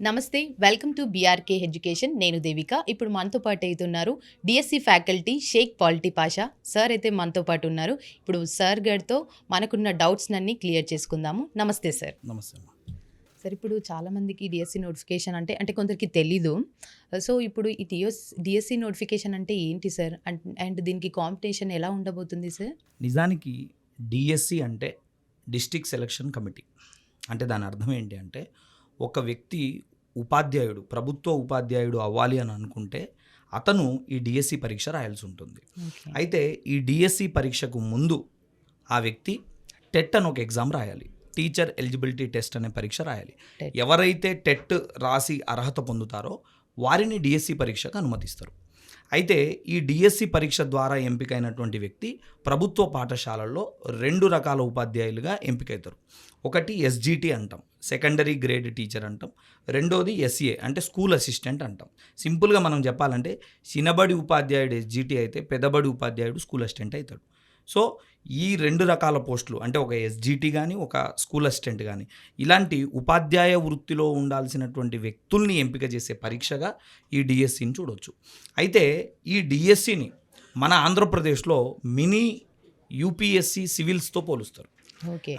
నమస్తే, welcome to BRK education. నేను దేవిక. ఇప్పుడు మనతో పాటు అవుతున్నారు డిఎస్సి ఫ్యాకల్టీ షేక్ పాలిటీ పాషా సార్. అయితే మనతో పాటు ఉన్నారు. ఇప్పుడు సార్ గారితో మనకున్న డౌట్స్ అన్ని క్లియర్ చేసుకుందాము. నమస్తే సార్. నమస్తే. సార్, ఇప్పుడు చాలామందికి డిఎస్సి నోటిఫికేషన్ అంటే కొందరికి తెలీదు. సో ఇప్పుడు ఈ డిఎస్సి నోటిఫికేషన్ అంటే ఏంటి సార్? అండ్ దీనికి కాంపిటీషన్ ఎలా ఉండబోతుంది సార్? నిజానికి డిఎస్సి అంటే డిస్ట్రిక్ట్ సెలక్షన్ కమిటీ. అంటే దాని అర్థం ఏంటి అంటే, ఒక వ్యక్తి ఉపాధ్యాయుడు, ప్రభుత్వ ఉపాధ్యాయుడు అవ్వాలి అని అనుకుంటే అతను ఈ డిఎస్సి పరీక్ష రాయాల్సి ఉంటుంది. అయితే ఈ డిఎస్సి పరీక్షకు ముందు ఆ వ్యక్తి టెట్ అని ఒక ఎగ్జామ్ రాయాలి. టీచర్ ఎలిజిబిలిటీ టెస్ట్ అనే పరీక్ష రాయాలి. ఎవరైతే టెట్ రాసి అర్హత పొందుతారో వారిని డిఎస్సి పరీక్షకు అనుమతిస్తారు. అయితే ఈ డిఎస్సి పరీక్ష ద్వారా ఎంపికైనటువంటి వ్యక్తి ప్రభుత్వ పాఠశాలల్లో 2 రకాల ఉపాధ్యాయులుగా ఎంపికవుతారు. ఒకటి ఎస్జిటి అంటాం, సెకండరీ గ్రేడ్ టీచర్ అంటాం. రెండోది ఎస్ఏ అంటే స్కూల్ అసిస్టెంట్ అంటాం. సింపుల్గా మనం చెప్పాలంటే చిన్నబడి ఉపాధ్యాయుడు ఎస్జిటి అయితే పెద్దబడి ఉపాధ్యాయుడు స్కూల్ అసిస్టెంట్ అవుతాడు. సో ఈ 2 రకాల పోస్టులు అంటే ఒక ఎస్జిటి కానీ ఒక స్కూల్ అసిస్టెంట్ కానీ ఇలాంటి ఉపాధ్యాయ వృత్తిలో ఉండాల్సినటువంటి వ్యక్తుల్ని ఎంపిక చేసే పరీక్షగా ఈ డిఎస్సిని చూడవచ్చు. అయితే ఈ డిఎస్సిని మన ఆంధ్రప్రదేశ్లో మినీ యూపీఎస్సి సివిల్స్తో పోలుస్తారు.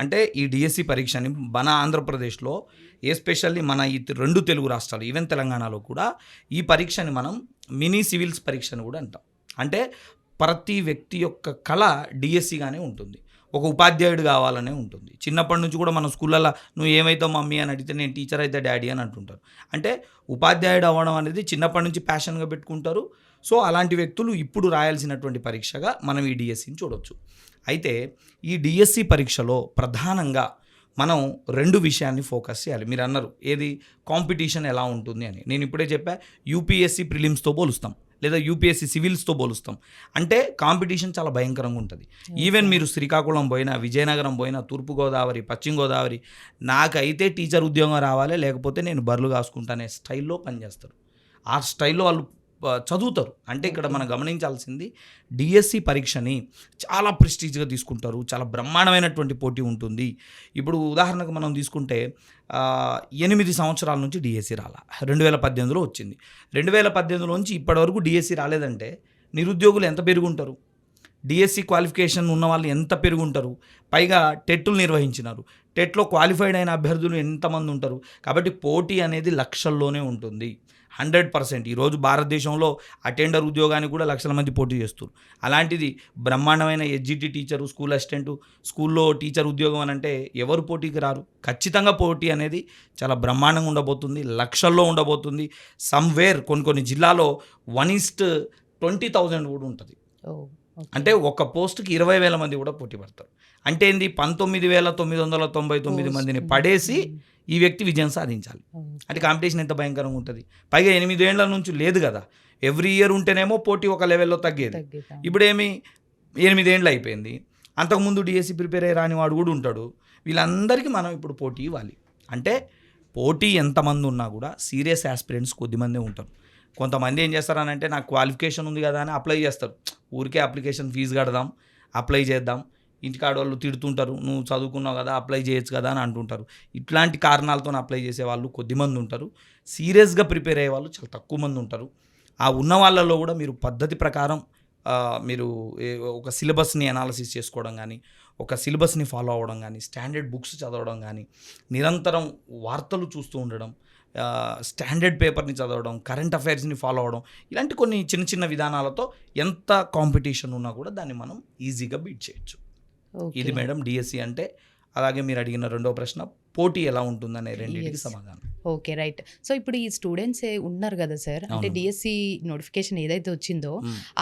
అంటే ఈ డిఎస్సి పరీక్షని మన ఆంధ్రప్రదేశ్లో ఎస్పెషల్లీ మన ఈ 2 తెలుగు రాష్ట్రాలు ఈవెన్ తెలంగాణలో కూడా ఈ పరీక్షని మనం మినీ సివిల్స్ పరీక్షను కూడా అంటాం. అంటే ప్రతి వ్యక్తి యొక్క కళ డిఎస్సిగానే ఉంటుంది. ఒక ఉపాధ్యాయుడు కావాలనే ఉంటుంది. చిన్నప్పటి నుంచి కూడా మన స్కూళ్ళల్లో నువ్వు ఏమైతావు మమ్మీ అని అడిగితే నేను టీచర్ అయితే డాడీ అని అంటుంటారు. అంటే ఉపాధ్యాయుడు అవ్వడం అనేది చిన్నప్పటి నుంచి ప్యాషన్గా పెట్టుకుంటారు. సో అలాంటి వ్యక్తులు ఇప్పుడు రాయాల్సినటువంటి పరీక్షగా మనం ఈ డిఎస్సిని చూడవచ్చు. అయితే ఈ డిఎస్సి పరీక్షలో ప్రధానంగా మనం 2 విషయాన్ని ఫోకస్ చేయాలి. మీరు అన్నారు ఏది కాంపిటీషన్ ఎలా ఉంటుంది అని. నేను ఇప్పుడే చెప్పా, యూపీఎస్సి ప్రిలిమ్స్తో పోలుస్తాం లేదా యూపీఎస్సి సివిల్స్తో పోలుస్తాం. అంటే కాంపిటీషన్ చాలా భయంకరంగా ఉంటుంది. ఈవెన్ మీరు శ్రీకాకుళం పోయినా, విజయనగరం పోయినా, తూర్పుగోదావరి, పశ్చిమ గోదావరి, నాకైతే టీచర్ ఉద్యోగం రావాలి లేకపోతే నేను బర్రెలు కాసుకుంటానే స్టైల్లో పనిచేస్తారు. ఆ స్టైల్లో వాళ్ళు చదువుతారు. అంటే ఇక్కడ మనం గమనించాల్సింది డిఎస్సి పరీక్షని చాలా ప్రెస్టీజ్గా తీసుకుంటారు. చాలా బ్రహ్మాండమైనటువంటి పోటీ ఉంటుంది. ఇప్పుడు ఉదాహరణకు మనం తీసుకుంటే 8 సంవత్సరాల నుంచి డిఎస్సి రాలా, 2018లో వచ్చింది. 2018 నుంచి ఇప్పటివరకు డిఎస్సి రాలేదంటే నిరుద్యోగులు ఎంత పెరుగుంటారు? డిఎస్సి క్వాలిఫికేషన్ ఉన్న వాళ్ళు ఎంత పెరుగుంటారు? పైగా టెట్లు నిర్వహించినారు. టెట్లో క్వాలిఫైడ్ అయిన అభ్యర్థులు ఎంతమంది ఉంటారు? కాబట్టి పోటీ అనేది లక్షల్లోనే ఉంటుంది. 100%. ఈరోజు భారతదేశంలో అటెండర్ ఉద్యోగానికి కూడా లక్షల మంది పోటీ చేస్తారు. అలాంటిది బ్రహ్మాండమైన ఎస్జిటి టీచరు, స్కూల్ అసిస్టెంటు, స్కూల్లో టీచర్ ఉద్యోగం అని అంటే ఎవరు పోటీకి రారు. ఖచ్చితంగా పోటీ అనేది చాలా బ్రహ్మాండంగా ఉండబోతుంది. లక్షల్లో ఉండబోతుంది. సమ్వేర్ కొన్ని జిల్లాలో 1:20,000 కూడా ఉంటుంది. అంటే ఒక పోస్టుకి 20,000 మంది కూడా పోటీ పడతారు. అంటే ఏంది, 19,999 మందిని పడేసి ఈ వ్యక్తి విజయం సాధించాలి. అంటే కాంపిటీషన్ ఎంత భయంకరంగా ఉంటుంది. పైగా 8 ఏళ్ల నుంచి లేదు కదా. ఎవ్రీ ఇయర్ ఉంటేనేమో పోటీ ఒక లెవెల్లో తగ్గేది. ఇప్పుడేమి 8 ఏళ్ళు అయిపోయింది. అంతకుముందు డిఎస్సి ప్రిపేర్ అయ్యి రాని వాడు కూడా ఉంటాడు. వీళ్ళందరికీ మనం ఇప్పుడు పోటీ ఇవ్వాలి. అంటే పోటీ ఎంతమంది ఉన్నా కూడా సీరియస్ ఆస్పిరెంట్స్ కొద్దిమందే ఉంటారు. కొంతమంది ఏం చేస్తారనంటే నాకు క్వాలిఫికేషన్ ఉంది కదా అని అప్లై చేస్తారు. ఊరికే అప్లికేషన్ ఫీజు కడదాం, అప్లై చేద్దాం, ఇంటికాడ వాళ్ళు తిడుతుంటారు, నువ్వు చదువుకున్నావు కదా అప్లై చేయొచ్చు కదా అని అంటుంటారు. ఇట్లాంటి కారణాలతో అప్లై చేసే వాళ్ళు కొద్దిమంది ఉంటారు. సీరియస్గా ప్రిపేర్ అయ్యే వాళ్ళు చాలా తక్కువ మంది ఉంటారు. ఆ ఉన్న వాళ్ళలో కూడా మీరు పద్ధతి ప్రకారం మీరు ఒక సిలబస్ని అనాలిసిస్ చేసుకోవడం కానీ, ఒక సిలబస్ని ఫాలో అవ్వడం కానీ, స్టాండర్డ్ బుక్స్ చదవడం కానీ, నిరంతరం వార్తలు చూస్తూ ఉండడం, స్టాండర్డ్ పేపర్ని చదవడం, కరెంట్ అఫైర్స్ని ఫాలో అవ్వడం, ఇలాంటి కొన్ని చిన్న చిన్న విధానాలతో ఎంత కాంపిటీషన్ ఉన్నా కూడా దాన్ని మనం ఈజీగా బీట్ చేయొచ్చు. ఇది మేడం డిఎస్సి అంటే. అలాగే మీరు అడిగిన రెండో ప్రశ్న పోటీ ఎలా ఉంటుందనే రెండింటికి సమాధానం. Okay, right. సో ఇప్పుడు ఈ స్టూడెంట్స్ ఉన్నారు కదా సార్, అంటే డిఎస్సి నోటిఫికేషన్ ఏదైతే వచ్చిందో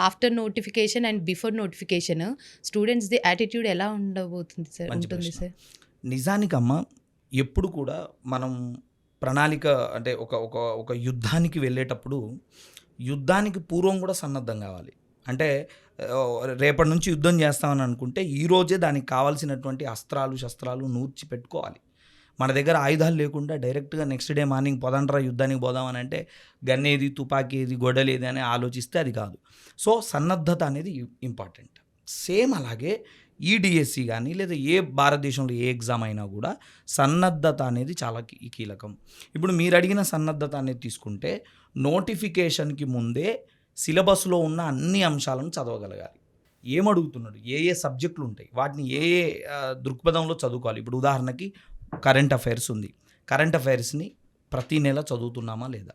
after notification and before notification స్టూడెంట్స్ది యాటిట్యూడ్ ఎలా ఉండబోతుంది సార్? ఉంటుంది సార్. నిజానికమ్మా ఎప్పుడు కూడా మనం ప్రణాళిక అంటే ఒక యుద్ధానికి వెళ్ళేటప్పుడు యుద్ధానికి పూర్వం కూడా సన్నద్ధం కావాలి. అంటే రేపటి నుంచి యుద్ధం చేస్తామని అనుకుంటే ఈరోజే దానికి కావాల్సినటువంటి అస్త్రాలు శస్త్రాలు నూర్చి పెట్టుకోవాలి. మన దగ్గర ఆయుధాలు లేకుండా డైరెక్ట్గా నెక్స్ట్ డే మార్నింగ్ పొదండ్రా యుద్ధానికి పోదామని అంటే గన్నేది, తుపాకీ ఏది, గొడ్డలేది అని ఆలోచిస్తే అది కాదు. సో సన్నద్ధత అనేది ఇంపార్టెంట్. సేమ్ అలాగే ఈ డిఎస్సి కానీ లేదా ఏ భారతదేశంలో ఏ ఎగ్జామ్ అయినా కూడా సన్నద్ధత అనేది చాలా కీలకం. ఇప్పుడు మీరు అడిగిన సన్నద్ధత అనేది తీసుకుంటే నోటిఫికేషన్కి ముందే సిలబస్లో ఉన్న అన్ని అంశాలను చదవగలగాలి. ఏమడుగుతున్నాడు, ఏ ఏ సబ్జెక్టులు ఉంటాయి, వాటిని ఏ ఏ దృక్పథంలో చదువుకోవాలి. ఇప్పుడు ఉదాహరణకి కరెంట్ అఫైర్స్ ఉంది, కరెంట్ అఫైర్స్ని ప్రతి నెల చదువుతున్నామా లేదా.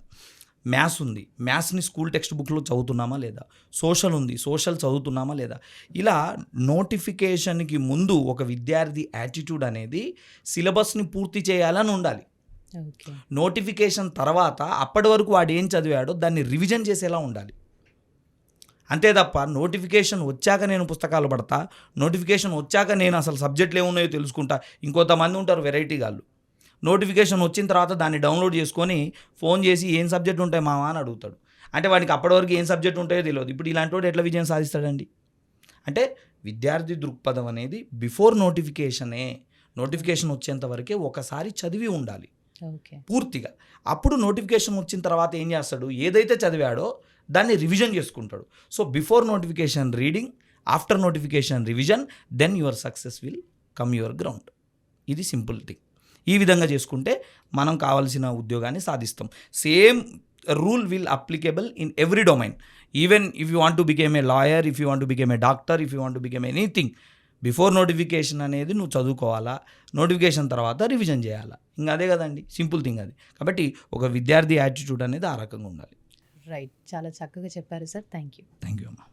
మ్యాథ్స్ ఉంది, మ్యాథ్స్ని స్కూల్ టెక్స్ట్ బుక్లో చదువుతున్నామా లేదా. సోషల్ ఉంది, సోషల్ చదువుతున్నామా లేదా. ఇలా నోటిఫికేషన్కి ముందు ఒక విద్యార్థి యాటిట్యూడ్ అనేది సిలబస్ని పూర్తి చేయాలని ఉండాలి. ఓకే. నోటిఫికేషన్ తర్వాత అప్పటి వరకు వాడు ఏం చదివాడో దాన్ని రివిజన్ చేసేలా ఉండాలి. అంతే తప్ప నోటిఫికేషన్ వచ్చాక నేను పుస్తకాలు పడతా, నోటిఫికేషన్ వచ్చాక నేను అసలు సబ్జెక్టులు ఏమున్నాయో తెలుసుకుంటా. ఇంకొంతమంది ఉంటారు వెరైటీ గాళ్ళు, నోటిఫికేషన్ వచ్చిన తర్వాత దాన్ని డౌన్లోడ్ చేసుకొని ఫోన్ చేసి ఏం సబ్జెక్ట్ ఉంటాయి మావా అని అడుగుతాడు. అంటే వాడికి అప్పటి వరకు ఏం సబ్జెక్ట్ ఉంటాయో తెలియదు. ఇప్పుడు ఇలాంటి వాడు ఎట్లా విజయం సాధిస్తాడండి. అంటే విద్యార్థి దృక్పథం అనేది బిఫోర్ నోటిఫికేషన్ వచ్చేంత వరకే ఒకసారి చదివి ఉండాలి ఓకే. పూర్తిగా. అప్పుడు నోటిఫికేషన్ వచ్చిన తర్వాత ఏం చేస్తాడు, ఏదైతే చదివాడో దాన్ని రివిజన్ చేసుకుంటాడు. So before notification reading, after notification revision, then your success will come your ground. ఇది సింపుల్ థింగ్. ఈ విధంగా చేసుకుంటే మనం కావాల్సిన ఉద్యోగాన్ని సాధిస్తాం. Same rule will applicable in every domain. Even if you want to became a lawyer, if you want to became a doctor, if you want to became anything, before notification అనేది నువ్వు చదువుకోవాలా, notification తర్వాత revision చేయాలా. ఇంకా అదే కదండి, simple thing అది. కాబట్టి ఒక విద్యార్థి యాటిట్యూడ్ అనేది ఆ రకంగా ఉండాలి. రైట్. చాలా చక్కగా చెప్పారు sir. Thank you. Thank you అమ్మా.